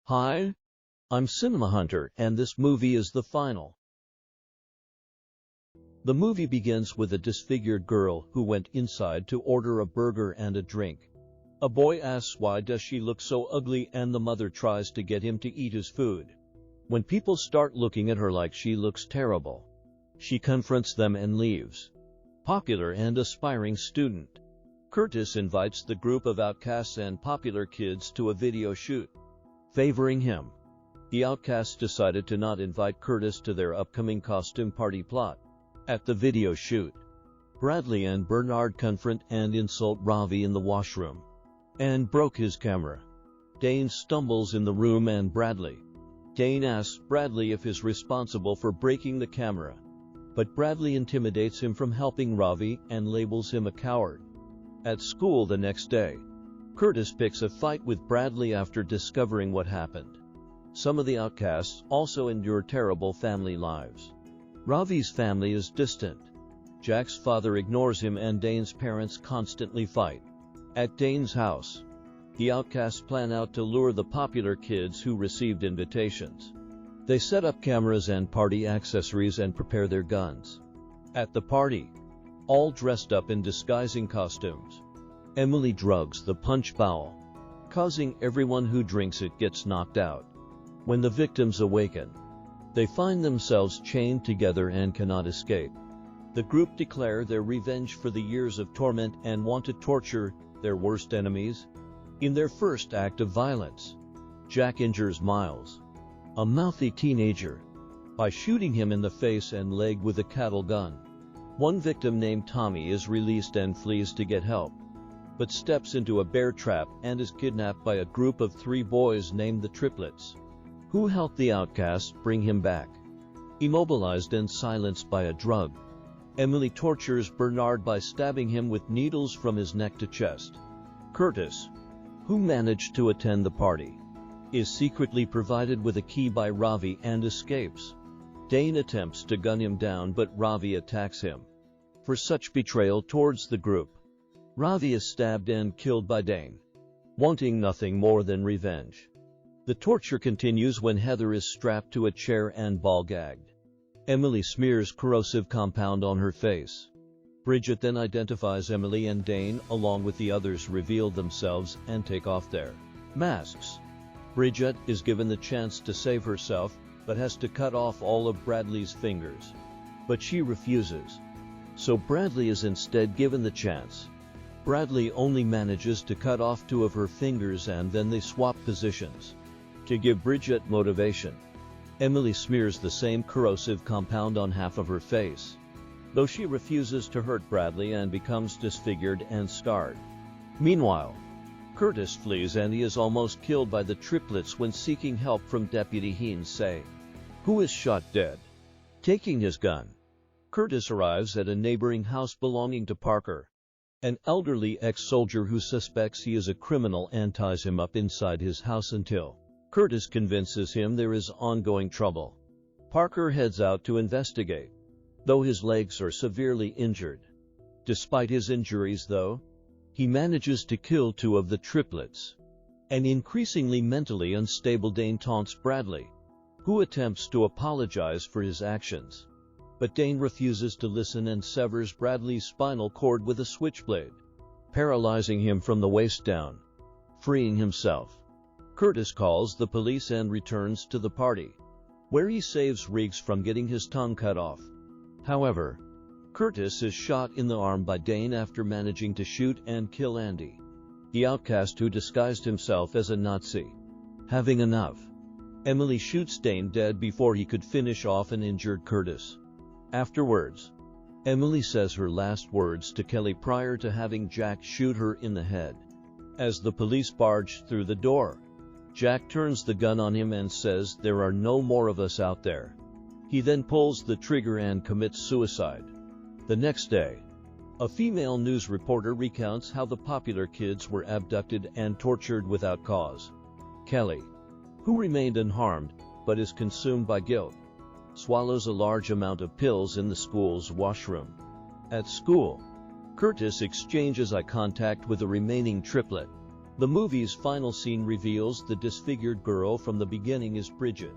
Hi, I'm Cinema Hunter, and this movie is the final. The movie begins with a disfigured girl who went inside to order a burger and a drink. A boy asks why does she look so ugly, and the mother tries to get him to eat his food. When people start looking at her like she looks terrible, she confronts them and leaves. Popular and aspiring student. Curtis invites the group of outcasts and popular kids to a video shoot. Favoring him, the outcasts decided to not invite Curtis to their upcoming costume party plot. At the video shoot, Bradley and Bernard confront and insult Ravi in the washroom and broke his camera. Dane stumbles in the room and Dane asks Bradley if he's responsible for breaking the camera, but Bradley intimidates him from helping Ravi and labels him a coward. At school the next day, Curtis picks a fight with Bradley after discovering what happened. Some of the outcasts also endure terrible family lives. Ravi's family is distant. Jack's father ignores him and Dane's parents constantly fight. At Dane's house, the outcasts plan out to lure the popular kids who received invitations. They set up cameras and party accessories and prepare their guns. At the party, all dressed up in disguising costumes, Emily drugs the punch bowl, causing everyone who drinks it gets knocked out. When the victims awaken, they find themselves chained together and cannot escape. The group declare their revenge for the years of torment and want to torture their worst enemies. In their first act of violence, Jack injures Miles, a mouthy teenager, by shooting him in the face and leg with a cattle gun. One victim named Tommy is released and flees to get help, but steps into a bear trap and is kidnapped by a group of 3 boys named the Triplets, who help the outcasts bring him back. Immobilized and silenced by a drug, Emily tortures Bernard by stabbing him with needles from his neck to chest. Curtis, who managed to attend the party, is secretly provided with a key by Ravi and escapes. Dane attempts to gun him down, but Ravi attacks him. For such betrayal towards the group, Ravi is stabbed and killed by Dane, wanting nothing more than revenge. The torture continues when Heather is strapped to a chair and ball-gagged. Emily smears corrosive compound on her face. Bridget then identifies Emily, and Dane, along with the others, reveal themselves and take off their masks. Bridget is given the chance to save herself, but has to cut off all of Bradley's fingers. But she refuses, so Bradley is instead given the chance. Bradley only manages to cut off 2 of her fingers, and then they swap positions. To give Bridget motivation, Emily smears the same corrosive compound on half of her face, though she refuses to hurt Bradley and becomes disfigured and scarred. Meanwhile, Curtis flees and he is almost killed by the Triplets when seeking help from Deputy Heinze, who is shot dead. Taking his gun, Curtis arrives at a neighboring house belonging to Parker, an elderly ex-soldier who suspects he is a criminal and ties him up inside his house until Curtis convinces him there is ongoing trouble. Parker heads out to investigate, though his legs are severely injured. Despite his injuries, though, he manages to kill 2 of the Triplets. An increasingly mentally unstable Dane taunts Bradley, who attempts to apologize for his actions. But Dane refuses to listen and severs Bradley's spinal cord with a switchblade, paralyzing him from the waist down. Freeing himself, Curtis calls the police and returns to the party, where he saves Riggs from getting his tongue cut off. However, Curtis is shot in the arm by Dane after managing to shoot and kill Andy, the outcast who disguised himself as a Nazi. Having enough, Emily shoots Dane dead before he could finish off an injured Curtis. Afterwards, Emily says her last words to Kelly prior to having Jack shoot her in the head. As the police barge through the door, Jack turns the gun on him and says, "There are no more of us out there." He then pulls the trigger and commits suicide. The next day, a female news reporter recounts how the popular kids were abducted and tortured without cause. Kelly, who remained unharmed but is consumed by guilt, swallows a large amount of pills in the school's washroom. At school, Curtis exchanges eye contact with the remaining triplet, The movie's final scene reveals the disfigured girl from the beginning is Bridget.